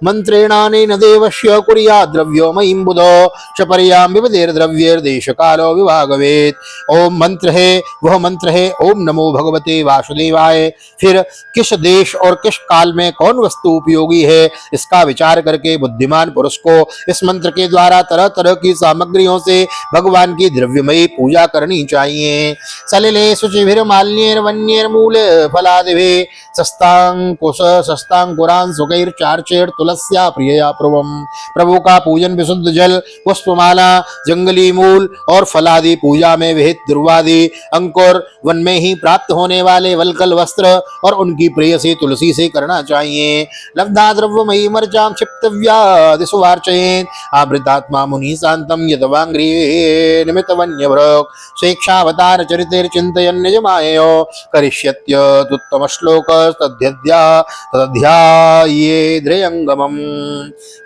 मंत्रेणानेन देवस्य कुर्यात् द्रव्योमयीं बुधो शपर्यां विपदेर्द्रव्येर्देश कालो विभागवेत्। ओम मंत्र है, वह मंत्र है ओम नमो भगवते वासुदेवाय। फिर किस देश और किस काल में कौन वस्तु उपयोगी है इसका विचार करके बुद्धिमान पुरुष को इस मंत्र के द्वारा तरह तरह की सामग्रियों से भगवान की द्रव्यमयी पूजा करनी चाहिए। सलिले शुचिभिर माल्येर वन्येर मूल फलादिभि सस्तांकुरान सुगैर चार्चेर तुलस्या प्रियया प्रभुम। प्रभु का पूजन विशुद्ध जल, पुष्पमाला, जंगली मूल और फलादि पूजा में विहित ध्रुवादि अंकुर, वन में ही प्राप्त होने वाले वलकल वस्त्र और उनकी प्रेयसी तुलसी से करना चाहिए। लब्धा द्रव्यमयी मर्जाम क्षिप्तव्यादिशुवार्चयेत् आवृतात्मा मुनि शांतम यदवांग्री निमित वन्यभ्रक स्वेच्छावतार चरितेर चिंतयन् निजमायो करिष्यत्युत्तम श्लोक तदध्यायेद्रयंगमम्।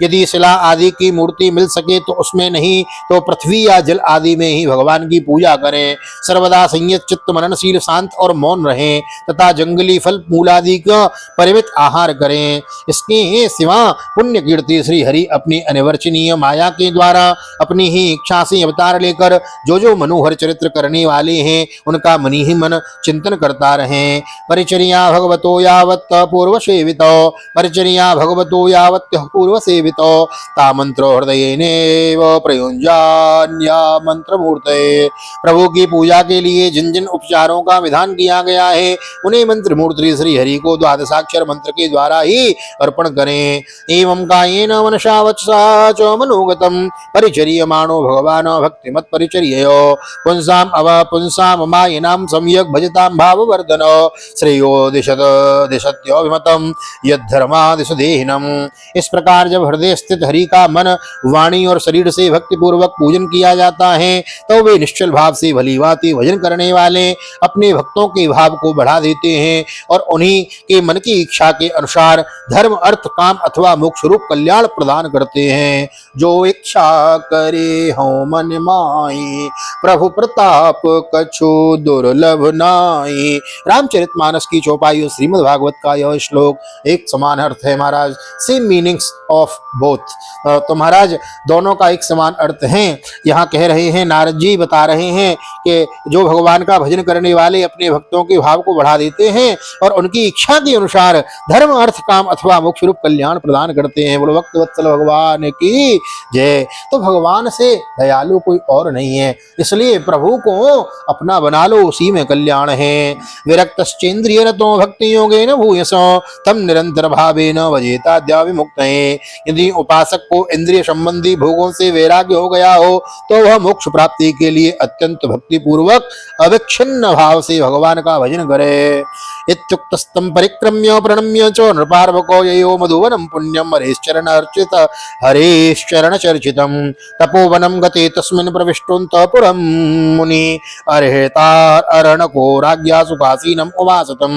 यदि शिला आदि की मूर्ति मिल सके तो उसमें नहीं तो पृथ्वी या जल आदि में ही भगवान की पूजा करें। सर्वदा संयत चित्त मननशील शांत और मौन रहें तथा जंगली फल मूलादि का परिमित आहार करें। इसके सिवा पुण्य कीर्ति श्री हरि अपनी अनिवर्चनीय माया के द्वारा अपनी ही इच्छा से अवतार लेकर जो मनोहर चरित्र करने वाले हैं उनका मन ही मन चिंतन करता रहें। परिचर्या भगवतो यावत् पूर्व सेवितो परिचर्या भगवतो यावत् पूर्व सेवितो ता मंत्रो हृदयेनेव प्रयुञ्जान्या मंत्र मूर्तये। प्रभु की पूजा के लिए जिन जिन उपचारों का विधान किया गया है उन्हें मंत्र मूर्ति श्री हरि को द्वादशाक्षर मंत्र के द्वारा ही अर्पण करें। एवं कायेन मनसा वचसा च मनोगतम परिचर्यमाणो भगवान भक्तिमत् परिचर्ययो पुंसाम मायिनां सम्यक् भजतां भाववर्धनो श्रेयो दिशत्योभिमतं यद्धर्मादिशदेहिनम्। इस प्रकार जब हृदय स्थित हरि का मन, वाणी और शरीर से भक्ति पूर्वक पूजन किया जाता है तो वे निश्चल भाव से भली भांति भजन करने वाले अपने भक्तों के भाव को बढ़ा देते हैं और उन्हीं के मन की इच्छा के अनुसार धर्म, अर्थ, काम अथवा मोक्ष रूप कल्याण प्रदान करते हैं। जो इच्छा करे हो मन माई प्रभु प्रताप कछु दुर्लभ नाई। रामचरितमानस की चौपाई श्रीमद् भागवत का यह श्लोक एक समान अर्थ है महाराज, सेम मीनिंग्स ऑफ बोथ। तो महाराज दोनों का एक समान अर्थ है। यहाँ कह रहे हैं, नारद जी बता रहे हैं कि जो भगवान का भजन करने वाले अपने भक्तों के भाव को बढ़ा देते हैं और उनकी इच्छा के अनुसार धर्म, अर्थ, काम अथवा मोक्ष रूप कल्याण प्रदान करते हैं। बोलो भक्त वत्सल भगवान की जय। तो भगवान से दयालु कोई और नहीं है, इसलिए प्रभु को अपना बना लो, उसी में कल्याण है। विरक्तश्चेन्द्रिय रतो भक्ति योगेन भूयसो तम निरंतर भावेन भजेताद्या विमुक्तये। यदि उपासक को इंद्रिय संबंधी भोगों से वैराग्य हो गया हो तो वह मोक्ष प्राप्ति के लिए अत्यंत भक्ति पूर्वक अविच्छिन्न भाव से भगवान का भजन करे। इत्युक्तस्तं परिक्रम्य प्रणम्य च नृपार्वको ययो मधुवनं पुण्यं हरेश्चरण अर्चित हरेश्चरण चर्चितं तपोवनं गते तस्मिन् प्रविष्टोऽन्तः पुरं मुनि अर्हतार अरणको राज्ञा सुखासीनम उवासतम।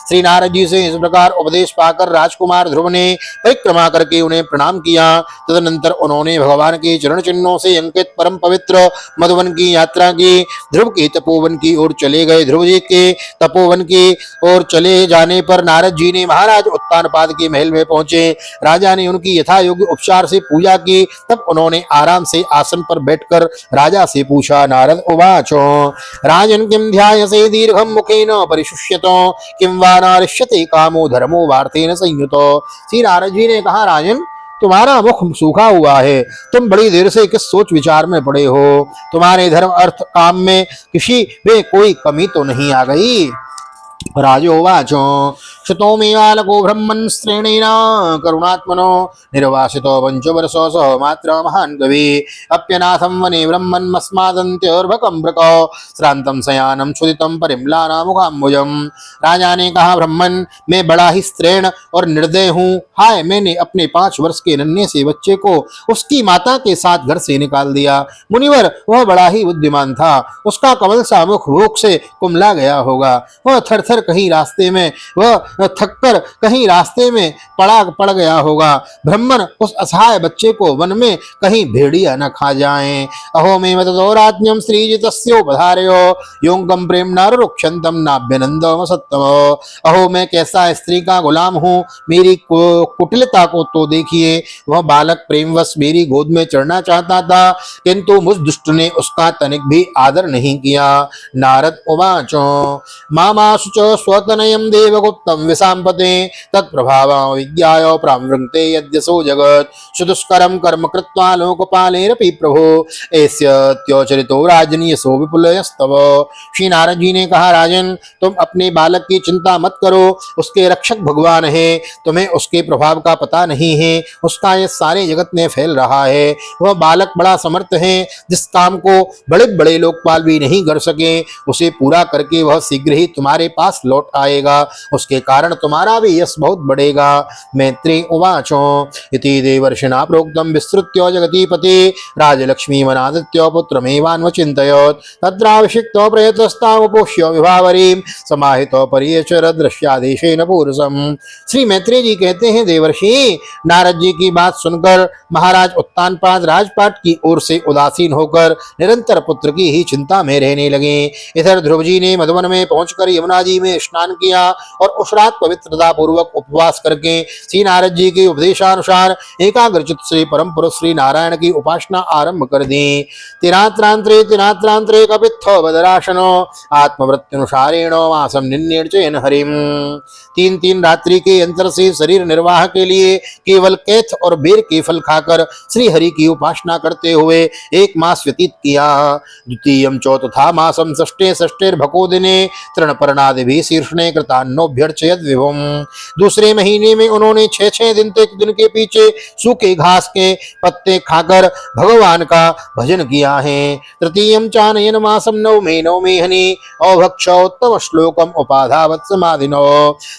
श्री नारद जी से इस प्रकार उपदेश पाकर राजकुमार ध्रुव ने परिक्रमा करके उन्हें प्रणाम किया। तदनंतर उन्होंने भगवान के चरण चिन्हों से अंकित परम पवित्र मधुवन की यात्रा की। ध्रुव के तपोवन की ओर चले गए। ध्रुव जी के तपोवन की ओर चले जाने पर नारद जी ने महाराज उत्तानपाद के महल में पहुंचे। राजा ने उनकी यथा योग्य उपचार से पूजा की। तब उन्होंने आराम से आसन पर बैठकर राजा से पूछा। नारद उवाचो राजन किम ध्यायसे दीर्घम मुखेन परिशुष्यतो किम वा नारिष्यते कामो धर्मो वार्तेन संयुतो। श्री नारद जी ने कहा, राजन तुम्हारा मुख सूखा हुआ है, तुम बड़ी देर से किस सोच विचार में पड़े हो। तुम्हारे धर्म अर्थ काम में किसी में कोई कमी तो नहीं आ गई। राजोवाचो शतो मे बालको ब्रह्मन् श्रेणेन करुणात्मनो निर्वासितो पंचवर्षो सह मात्र महान् कवि अप्यनाथं वने ब्रह्मन्मस्मादन्त्योर्भकं भृको श्रान्तं शयानं क्षुदितं परिम्लाना मुखाम्बुजम्। राजा ने कहा, ब्रह्मन मैं बड़ा ही स्त्रीण और निर्दय हूँ। हाय, मैंने अपने 5 वर्ष के नन्हे से बच्चे को उसकी माता के साथ घर से निकाल दिया। मुनिवर, वह बड़ा ही बुद्धिमान था, उसका कमल सा मुख भूख से कुमला गया होगा। वह थर कहीं रास्ते में वह थककर कहीं रास्ते में पड़ गया होगा। ब्रह्मन, उस असहाय बच्चे को वन में कहीं भेड़िया न खा जाएं। अहो मे मतदौराज्ञम श्रीजितस्योपधारयो योंगम प्रेम नारुक्षंतम नाभ्यनंदम सत्तम। अहो मैं कैसा स्त्री का गुलाम हूँ, मेरी कुटिलता को तो देखिए। वह बालक प्रेमवश मेरी गोद में चढ़ना चाहता था, किंतु मुझ दुष्ट ने उसका तनिक भी आदर नहीं किया। नारद उवाचो मामाशुच स्वतनयं देवगुप्तं विसाम्पते तत्प्रभावं विज्ञाय प्रावृङ्क्ते यद्यसो जगत् सुदुष्करं कर्म कृत्वा लोकपालेरपि प्रभो ऐस्यत्योचरितो राजनीयसो विपुलयस्तव। श्री नारद जी ने कहा, राजन तुम अपने बालक की चिंता मत करो, उसके रक्षक भगवान है। तुम्हें उसके प्रभाव का पता नहीं है, उसका ये सारे जगत में फैल रहा है। वह बालक बड़ा समर्थ है, जिस काम को बड़े बड़े लोकपाल भी नहीं कर सके उसे पूरा करके वह शीघ्र ही तुम्हारे पास लौट आएगा। उसके कारण तुम्हारा भी यश बहुत बढ़ेगा। मैत्री उवाचो इति देवर्षिणा प्रोक्तम विस्तृत्य जगतीपति राजलक्ष्मी मनादित्य पुत्रमेवान्वचिन्तयत् तत्राभिषिक्तो प्रयतस्तामुपोष्य विभावरीं समाहितो परियचर दृश्यादेशेन पूर्वसम्। श्री मैत्री जी कहते हैं, देवर्षि नारद जी की बात सुनकर महाराज उत्तानपाद राजपाट की ओर से उदासीन होकर निरंतर पुत्र की ही चिंता में रहने लगे। इधर ध्रुव जी ने मधुवन में पहुंचकर यमुना जी में स्नान किया और उस रात पवित्रता पूर्वक उपवास करके श्री नारद जी के उपदेशानुसार एकाग्रचित से परम पुरुष श्री नारायण की उपासना आरंभ कर दी। तिनात्रांतरे कपित्थो बदराशनो आत्मवृत्त्यनुसारेण मासम निन्नेर्चयन हरिम। 3 रात्रि के अंतर से शरीर निर्वाह के लिए केवल कैथ और बेर के फल खाकर श्री हरि की उपासना करते हुए 1 मास व्यतीत किया। द्वितीयं चौथा मासम षष्ठेर्भको दिने तृणपर्णादिभिः शीर्षणे कृतान्नोभ्यर्चयत् विभुम्। दूसरे महीने में उन्होंने 6 दिन तक दिन के पीछे सूखे घास के पत्ते खाकर भगवान का भजन किया है। तृतीयं चानयन मासम नवमे हनि अभक्षोत्तम श्लोकम उपाधावत समाधिनो।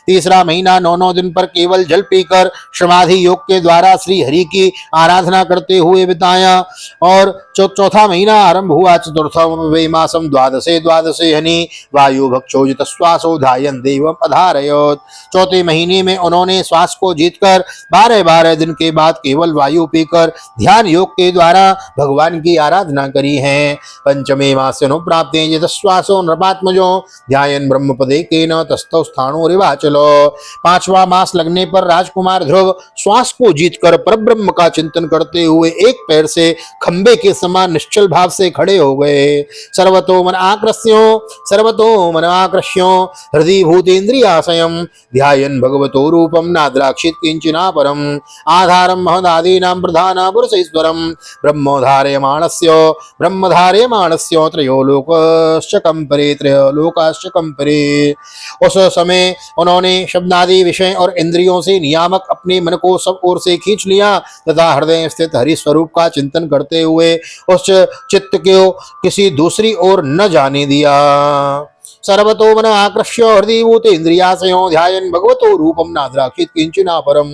तीसरा महीना 9 दिन पर केवल जल पीकर समाधि योग के द्वारा श्री हरि की आराधना करते हुए बिताया। और चौथा महीना आरंभ हुआ चतुर्थम मासम द्वादशे हनि वायु भक्षोजित श्वासो ध्यायन् देवम अधारयोत्। चौथे महीने में उन्होंने श्वास को जीतकर 12 दिन के बाद केवल वायु पीकर ध्यान योग के द्वारा भगवान की आराधना करी है। पंचमे मास्यनुप्राप्ते यतश्वासो नृपात्मजो ध्यायन् ब्रह्मपदे केन तस्थौ स्थाणो रिवाचलो। 5वां मास लगने पर राजकुमार ध्रुव श्वास को जीतकर परब्रह्म का चिंतन करते हुए एक पैर से खंबे के समान निश्चल भाव से खड़े हो गए। सर्वतो मन आकृष्यो हृदि भूतेन्द्रियाशयम् ध्यायन् भगवतो रूपं नाद्राक्षित किंचिना परम् आधारं महदादीनां प्रधाना पुरुषेश्वरं ब्रह्मधार्यमाणस्य त्रयो लोकाश्च कंपरे उस समय उन्होंने शब्दादि विषय और इंद्रियों से नियामक अपने मन को सब ओर से खींच लिया तथा हृदय स्थित हरि स्वरूप का चिंतन करते हुए उस चित्त को किसी दूसरी ओर न जाने दिया। सर्वतो मन आकृष्य हृदय भूत इंद्रियाशयो ध्यायन् भगवतो रूपम नाद्राक्षित किंचिना परम।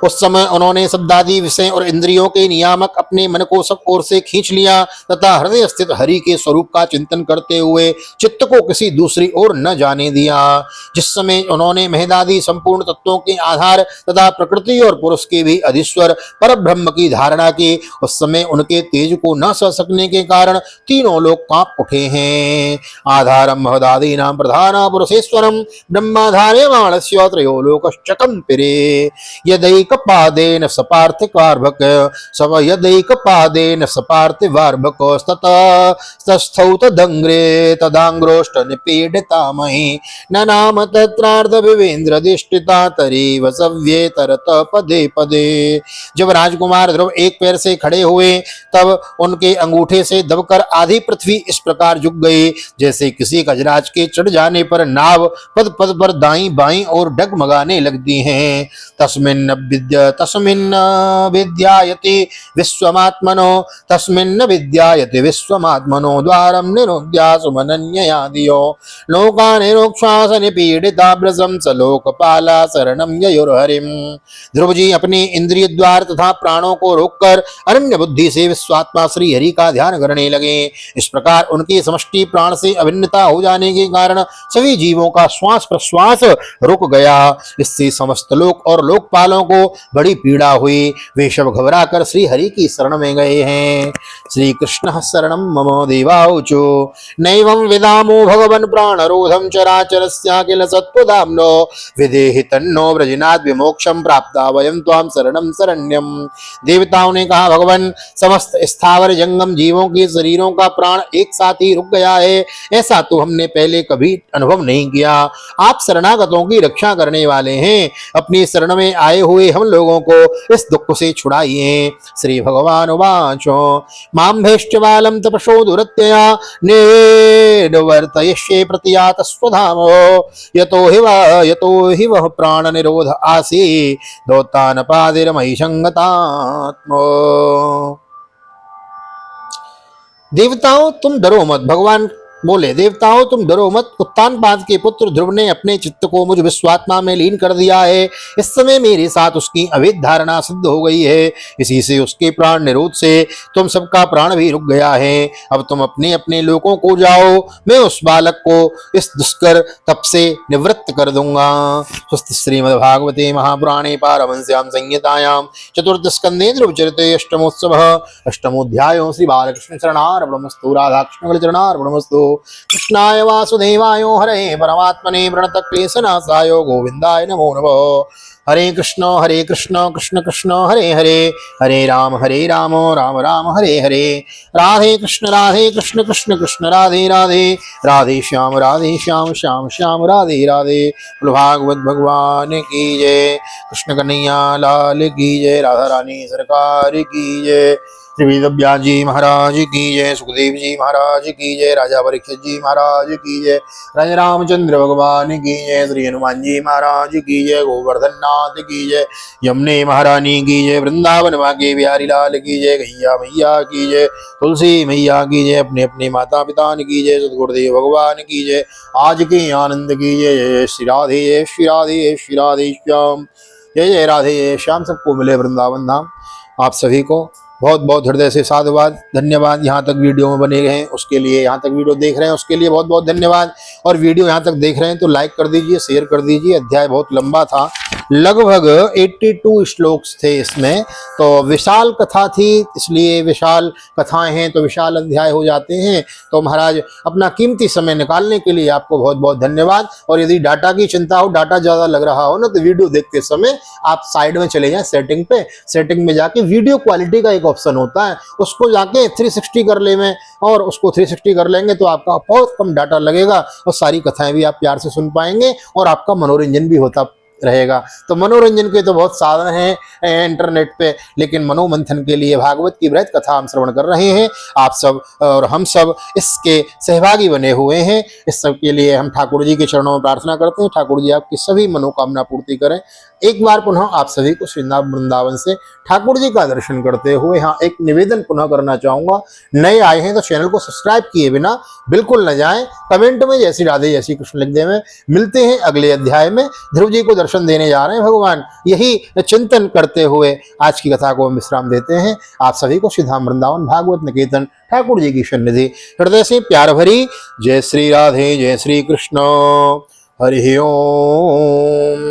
उस समय उन्होंने शब्दादि विषय और इंद्रियों के नियामक अपने मन को सब ओर से खींच लिया तथा हृदय स्थित हरि के स्वरूप का चिंतन करते हुए चित्त को किसी दूसरी ओर न जाने दिया। जिस समय उन्होंने महदादि संपूर्ण तत्वों के आधार तथा प्रकृति और पुरुष के भी अधीश्वर पर ब्रह्म की धारणा की, उस समय उनके तेज को न सह सकने के कारण तीनों लोग कांप उठे हैं। आधारम महदादि नाम प्रधाना पुरुषेश्वरम ब्रह्माधार्यमाणस्य त्रयो लोकश्च कंपरे यदैकपादेन सपार्थिवार्भक सव यदैकपादेन सपार्थिवार्भक तस्थौ तदंग्रे तदांग्रोष्ट निपीडितामहि न नाम तत्रार्ध विवेन्द्र दिष्टिता तरीव सव्ये तरत पदे पदे। जब राजकुमार ध्रुव एक पैर से खड़े हुए तब उनके अंगूठे से दबकर आधी पृथ्वी इस प्रकार झुक गई जैसे किसी गजराज के चढ़ जाने पर नाव पद पद पर दाईं बाईं और डगमगाने लगती हैं। तस्मिन् विद्यायति विश्वमात्मनो द्वारं निरुद्या सुमनन्यया धियो लोकानिरोक्षास निपीडिता ब्रजं स लोकपाला शरणं ययुर्हरिम्। ध्रुव जी अपने इंद्रिय द्वार तथा प्राणों को रोककर अनन्य बुद्धि से विश्वात्मा श्री हरि का ध्यान करने लगे। इस प्रकार उनकी समष्टि प्राण से अभिन्नता हो जाने के कारण सभी जीवों का श्वास प्रश्वास रुक गया। इससे समस्त लोक और लोकपालों को बड़ी पीड़ा हुई। वे सब घबरा कर श्री हरि की शरण में गए हैं। श्री कृष्ण शरणं मम देवाऊचो नैवं विदामो भगवन् प्राणरोधं चराचरस्याखिल सत्त्वधाम्नो विदेहि तन्नो व्रजनाद् विमोक्षं प्राप्ता वयं त्वां शरणं शरण्यम्। देवताओं ने कहा, भगवान समस्त स्थावर जंगम जीवों के शरीरों का प्राण एक साथ ही रुक गया है, ऐसा तो हमने पहले कभी अनुभव नहीं किया। आप शरणागतों की रक्षा करने वाले हैं, अपनी शरण में आए हुए हम लोगों को इस दुख से छुड़ाइए। श्री भगवान उवाचो मां भैष्टवालं तपसो दुरत्यया निवर्तयिष्ये प्रतियात स्वधामो यतो हि वह प्राण निरोध आसी दौतानपादिरमयि संगतात्मो। देवताओं तुम डरो मत, भगवान बोले, देवताओं तुम डरो मत। उत्तानपाद के पुत्र ध्रुव ने अपने चित्त को मुझ विश्वात्मा में लीन कर दिया है। इस समय मेरे साथ उसकी अवैध धारणा सिद्ध हो गई है, इसी से उसके प्राण निरोध से तुम सबका प्राण भी रुक गया है। अब तुम अपने अपने लोकों को जाओ, मैं उस बालक को इस दुष्कर तप से निवृत्त कर दूंगा। स्वस्ति श्रीमद्भागवते महापुराणे पारमहंस्यां संहितायां चतुर्थ स्कंदे ध्रुवचरिते अष्टमोत्सवः अष्टमोऽध्यायो श्री बालकृष्ण चरणार्पणमस्तु राधाकृष्ण चरणार्पणमस्तु। कृष्णाय वासुदेवाय हरे परमात्मने प्रणतक्लेशनाशाय गोविन्दाय नमो नमः। हरे कृष्ण कृष्ण कृष्ण हरे हरे, हरे राम राम राम हरे हरे। राधे कृष्ण कृष्ण कृष्ण राधे राधे, राधे श्याम श्याम श्याम राधे राधे। भागवत भगवान की जय, कृष्ण कन्हैया लाल की जय, राधा रानी सरकार की जय, श्री वेदव्यास जी महाराज की जय, सुखदेव जी महाराज की जय, राजा परीक्षित जी महाराज की जय, राजा रामचंद्र भगवान की जय, श्री हनुमान जी महाराज की जय, गोवर्धन नाथ की जय, यमुने महारानी की जय, वृंदावन भाग्य बिहारी लाल की जय, गैया मैया की जय, तुलसी मैया की जय, अपने अपने माता पिता की जय, सदगुरुदेव भगवान की जय, आज के आनंद की जय। जय श्री राधे जय श्री राधे जय श्री राधे श्याम, जय जय राधे जय श्याम। सबको मिले वृंदावन धाम। आप सभी को बहुत बहुत हृदय से साधुवाद, धन्यवाद। यहाँ तक वीडियो में बने रहे उसके लिए, यहाँ तक वीडियो देख रहे हैं उसके लिए बहुत बहुत धन्यवाद। और वीडियो यहाँ तक देख रहे हैं तो लाइक कर दीजिए, शेयर कर दीजिए। अध्याय बहुत लंबा था लगभग 82 श्लोक्स थे इसमें। तो विशाल कथा थी, इसलिए विशाल कथाएं हैं तो विशाल अध्याय हो जाते हैं। तो महाराज अपना कीमती समय निकालने के लिए आपको बहुत बहुत धन्यवाद। और यदि डाटा की चिंता हो, डाटा ज़्यादा लग रहा हो ना, तो वीडियो देखते समय आप साइड में चले जाएं सेटिंग पे। सेटिंग में जाके वीडियो क्वालिटी का एक ऑप्शन होता है, उसको जाके 360 कर ले में, और उसको 360 कर लेंगे तो आपका बहुत कम डाटा लगेगा और सारी कथाएं भी आप प्यार से सुन पाएंगे और आपका मनोरंजन भी होता रहेगा। तो मनोरंजन के तो बहुत साधन हैं इंटरनेट पे, लेकिन मनोमंथन के लिए भागवत की बृहत कथा हम श्रवण कर रहे हैं। आप सब और हम सब इसके सहभागी बने हुए हैं। इस सब के लिए हम ठाकुर जी के चरणों में प्रार्थना करते हैं, ठाकुर जी आपकी सभी मनोकामना पूर्ति करें। एक बार पुनः आप सभी को श्रीनाथ वृंदावन से ठाकुर जी का दर्शन करते हुए हाँ एक निवेदन पुनः करना चाहूँगा। नए आए हैं तो चैनल को सब्सक्राइब किए बिना बिल्कुल न जाएं। कमेंट में जय श्री राधे जय श्री कृष्ण लिख दें। मिलते हैं अगले अध्याय में। ध्रुव जी को दर्शन देने जा रहे हैं भगवान, यही चिंतन करते हुए आज की कथा को हम विश्राम देते हैं। आप सभी को श्रीधाम वृंदावन भागवत निकेतन ठाकुर जी की सन्निधि हृदय से प्यार भरी जय श्री राधे जय श्री कृष्ण। हरि ओम।